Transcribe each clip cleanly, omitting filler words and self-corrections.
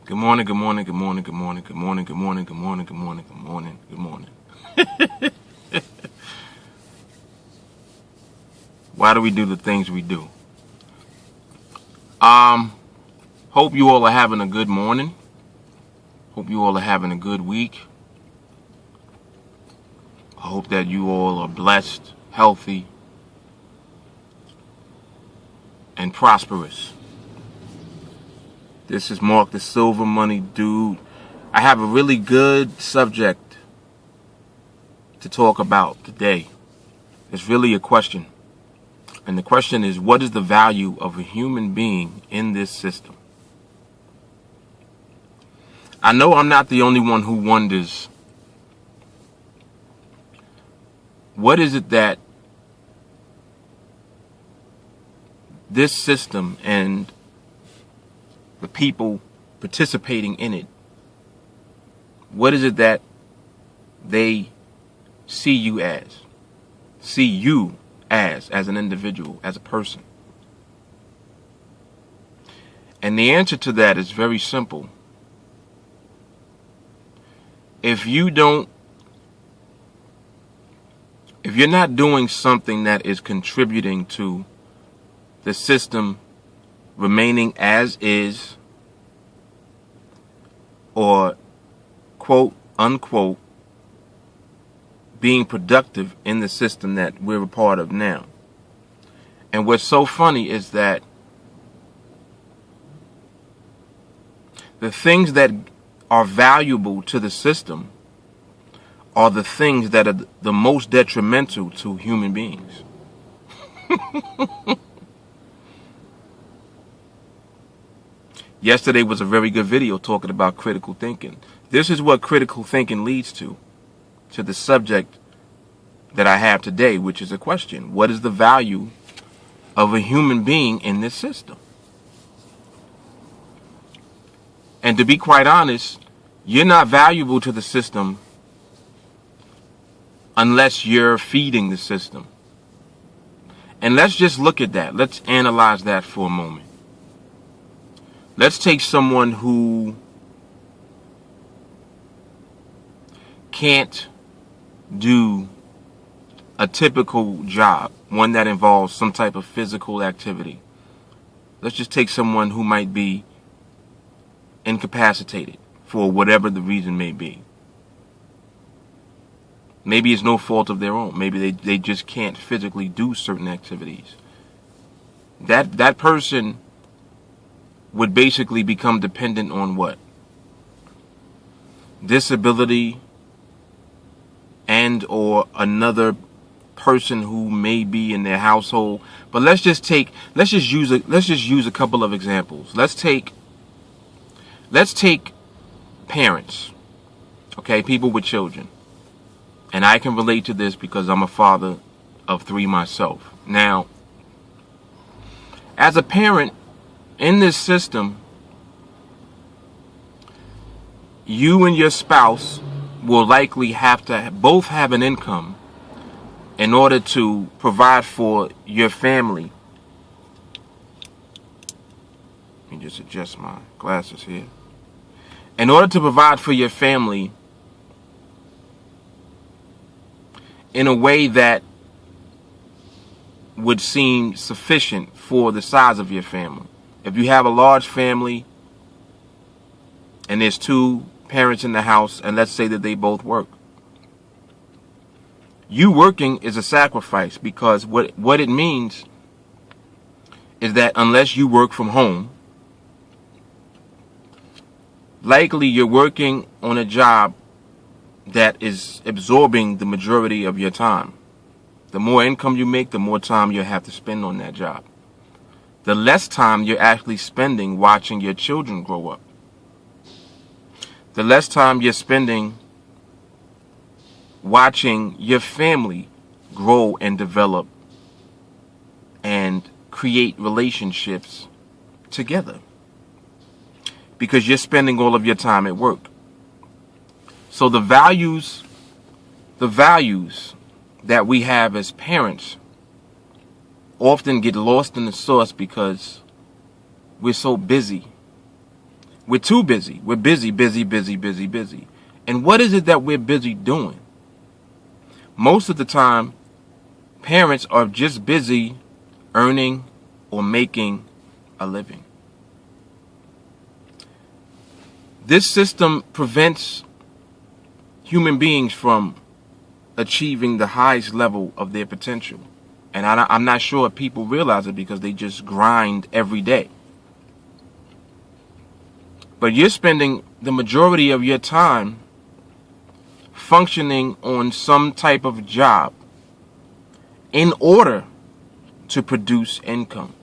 Good morning, good morning, good morning, good morning, good morning, good morning, good morning, good morning, good morning, good morning. Why do we do the things we do? Hope you all are having a good morning. Hope you all are having a good week. I hope that you all are blessed, healthy, and prosperous. This is Mark the Silver Money Dude. I have a really good subject to talk about today. It's really a question. And the question is, what is the value of a human being in this system? I know I'm not the only one who wonders, what is it that this system and the people participating in it, what is it that they see you as an individual, as a person? And the answer to that is very simple. If you're not doing something that is contributing to the system remaining as is, or quote unquote being productive in the system that we're a part of now. And what's so funny is that the things that are valuable to the system are the things that are the most detrimental to human beings. Yesterday was a very good video talking about critical thinking. This is what critical thinking leads to the subject that I have today, which is a question. What is the value of a human being in this system? And to be quite honest, you're not valuable to the system unless you're feeding the system. And let's just look at that. Let's analyze that for a moment. Let's take someone who can't do a typical job, one that involves some type of physical activity. Let's just take someone who might be incapacitated for whatever the reason may be. Maybe it's no fault of their own. Maybe they just can't physically do certain activities. That person would basically become dependent on what? Disability and or another person who may be in their household. But let's just use a couple of examples. Let's take parents. Okay, people with children. And I can relate to this because I'm a father of 3 myself. Now, as a parent in this system, you and your spouse will likely have to both have an income in order to provide for your family. Let me just adjust my glasses here. In order to provide for your family in a way that would seem sufficient for the size of your family. If you have a large family and there's 2 parents in the house, and let's say that they both work, you working is a sacrifice, because what it means is that unless you work from home, likely you're working on a job that is absorbing the majority of your time. The more income you make, the more time you'll have to spend on that job. The less time you're actually spending watching your children grow up. The less time you're spending watching your family grow and develop and create relationships together, because you're spending all of your time at work. So the values that we have as parents often get lost in the sauce because we're so busy We're too busy. We're busy, busy, busy, busy, busy. And what is it that we're busy doing? Most of the time, parents are just busy earning or making a living. This system prevents human beings from achieving the highest level of their potential. And I'm not sure if people realize it because they just grind every day. But you're spending the majority of your time functioning on some type of job in order to produce income.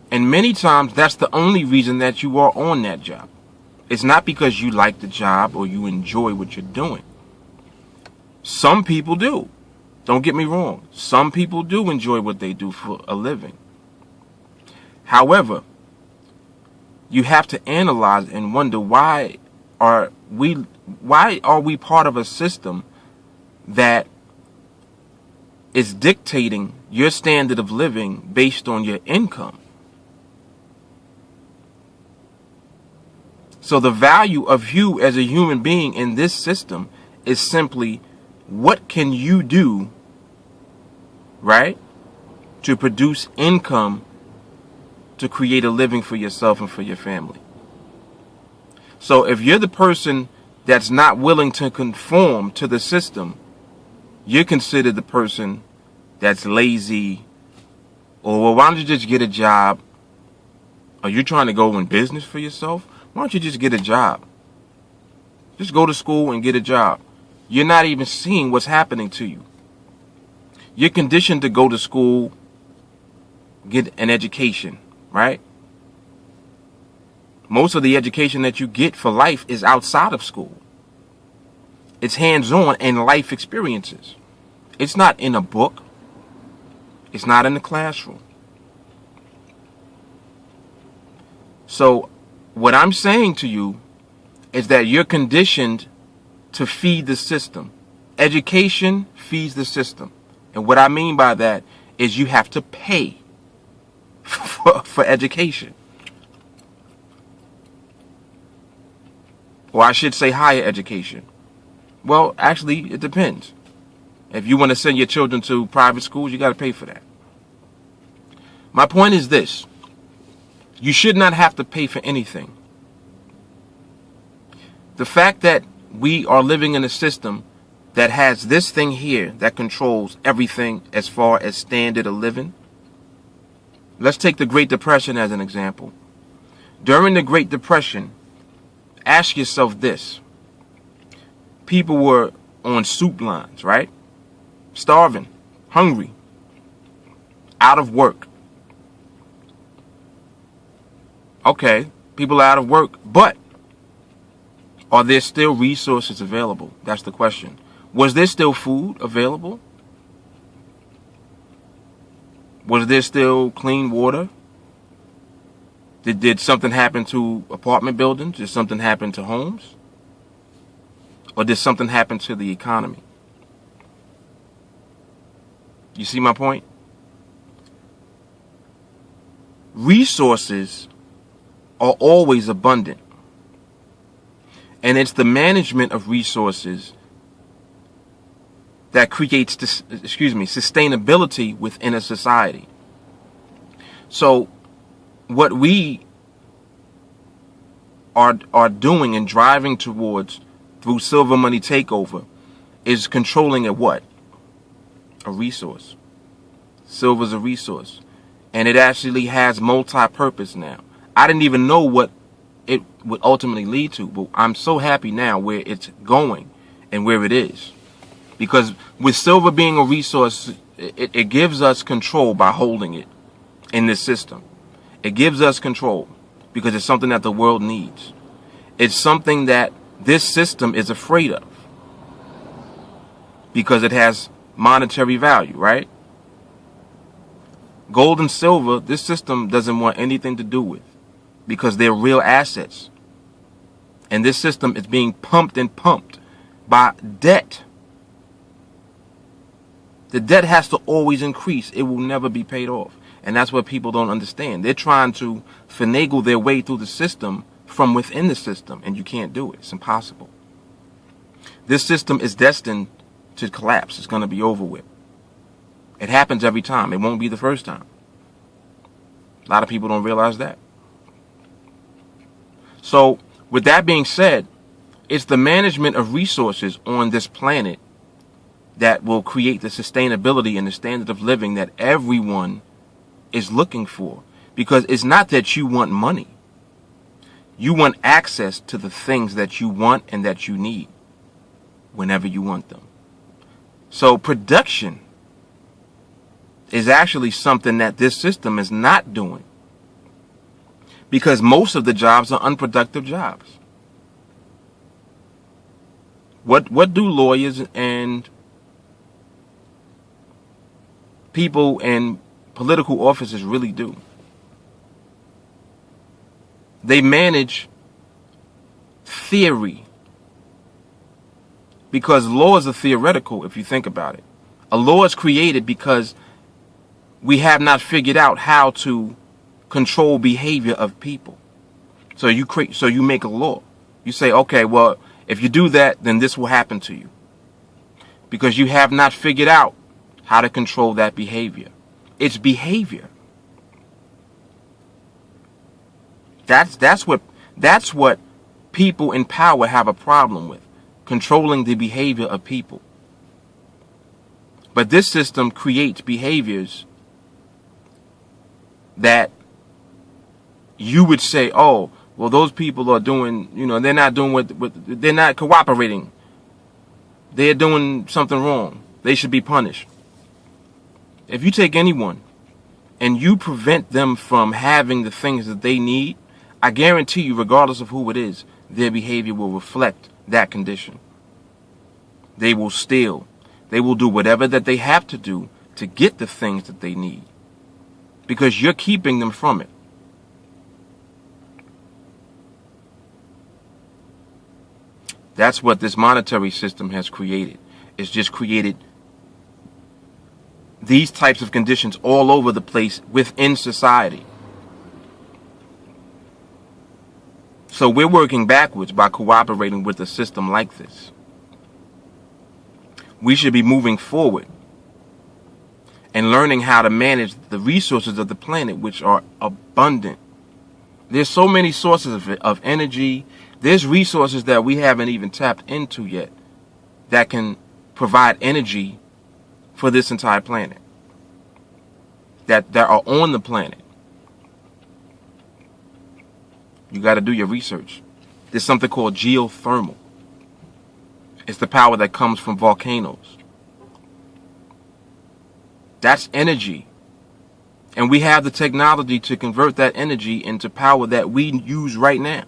And many times that's the only reason that you are on that job. It's not because you like the job or you enjoy what you're doing. Some people do. Don't get me wrong. Some people do enjoy what they do for a living. However, you have to analyze and wonder why are we part of a system that is dictating your standard of living based on your income. So the value of you as a human being in this system is simply what can you do, right, to produce income to create a living for yourself and for your family. So if you're the person that's not willing to conform to the system, you're considered the person that's lazy, or well, why don't you just get a job? Are you trying to go in business for yourself? Why don't you just get a job? Just go to school and get a job. You're not even seeing what's happening to you. You're conditioned to go to school, get an education, right? Most of the education that you get for life is outside of school. It's hands-on and life experiences. It's not in a book. It's not in the classroom. So what I'm saying to you is that you're conditioned to feed the system. Education feeds the system. And what I mean by that is you have to pay for education. Or I should say higher education. Well, actually, it depends. If you want to send your children to private schools, you got to pay for that. My point is this. You should not have to pay for anything. The fact that we are living in a system that has this thing here that controls everything as far as standard of living. Let's take the Great Depression as an example. During the Great Depression, ask yourself this. People were on soup lines, right? Starving, hungry, out of work. Okay, people are out of work, but are there still resources available? That's the question. Was there still food available? Was there still clean water? Did something happen to apartment buildings? Did something happen to homes? Or did something happen to the economy? You see my point? Resources are always abundant. And it's the management of resources that creates sustainability within a society. So what we are doing and driving towards through Silver Money Takeover is controlling a what? A resource. Silver's a resource. And it actually has multi-purpose now. I didn't even know what it would ultimately lead to, but I'm so happy now where it's going and where it is. Because with silver being a resource, it gives us control by holding it in this system. It gives us control because it's something that the world needs. It's something that this system is afraid of because it has monetary value, right? Gold and silver, this system doesn't want anything to do with because they're real assets. And this system is being pumped and pumped by debt. The debt has to always increase. It will never be paid off. And that's what people don't understand. They're trying to finagle their way through the system from within the system, and you can't do it. It's impossible. This system is destined to collapse. It's going to be over with. It happens every time. It won't be the first time. A lot of people don't realize that. So, with that being said, it's the management of resources on this planet that will create the sustainability and the standard of living that everyone is looking for. Because it's not that you want money. You want access to the things that you want and that you need whenever you want them. So production is actually something that this system is not doing, because most of the jobs are unproductive jobs. What do lawyers and people in political offices really do? They manage theory, because laws are theoretical if you think about it. A law is created because we have not figured out how to control behavior of people. So you make a law. You say, okay, well, if you do that, then this will happen to you. Because you have not figured out how to control that behavior. It's behavior. That's what people in power have a problem with, controlling the behavior of people. But this system creates behaviors that you would say, oh, well, those people are doing, they're not doing they're not cooperating. They're doing something wrong. They should be punished. If you take anyone and you prevent them from having the things that they need, I guarantee you, regardless of who it is, their behavior will reflect that condition. They will steal. They will do whatever that they have to do to get the things that they need, because you're keeping them from it. That's what this monetary system has created. It's just created these types of conditions all over the place within society. So we're working backwards by cooperating with a system like this. We should be moving forward and learning how to manage the resources of the planet, which are abundant. There's so many sources of energy. There's resources that we haven't even tapped into yet that can provide energy for this entire planet, that are on the planet. You got to do your research. There's something called geothermal. It's the power that comes from volcanoes. That's energy. And we have the technology to convert that energy into power that we use right now,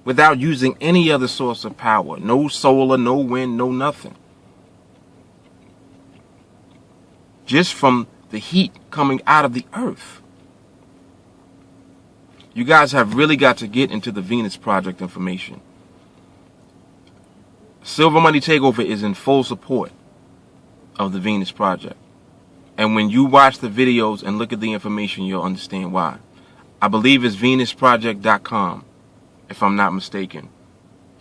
without using any other source of power. No solar, no wind, no nothing. Just from the heat coming out of the earth. You guys have really got to get into the Venus Project information. Silver Money Takeover is in full support of the Venus Project. And when you watch the videos and look at the information, you'll understand why. I believe it's venusproject.com, if I'm not mistaken.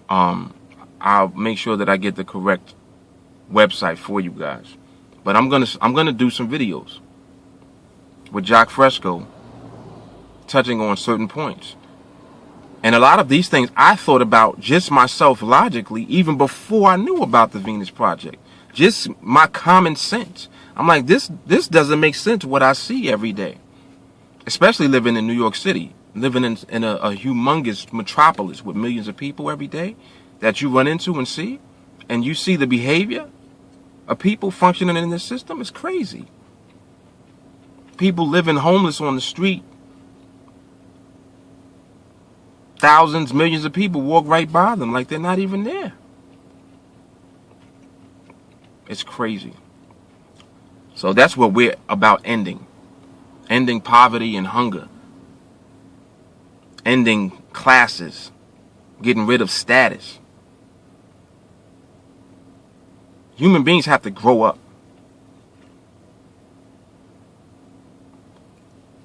I'll make sure that I get the correct website for you guys. But I'm gonna do some videos with Jock Fresco, touching on certain points. And a lot of these things I thought about just myself logically, even before I knew about the Venus Project. Just my common sense. I'm like, this doesn't make sense what I see every day. Especially living in New York City, living in a humongous metropolis with millions of people every day that you run into and see, and you see the behavior of people functioning in this system. Is crazy. People living homeless on the street. Thousands, millions of people walk right by them like they're not even there. It's crazy. So that's what we're about ending. Ending poverty and hunger. Ending classes. Getting rid of status. Human beings have to grow up.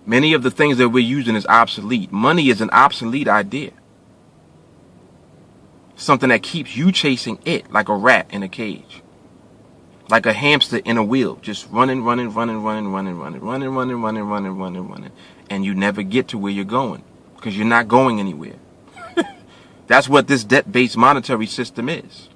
Many of the things that we're using is obsolete. Money is an obsolete idea. Something that keeps you chasing it like a rat in a cage. Like a hamster in a wheel. Just running. And you never get to where you're going. Because you're not going anywhere. That's what this debt-based monetary system is.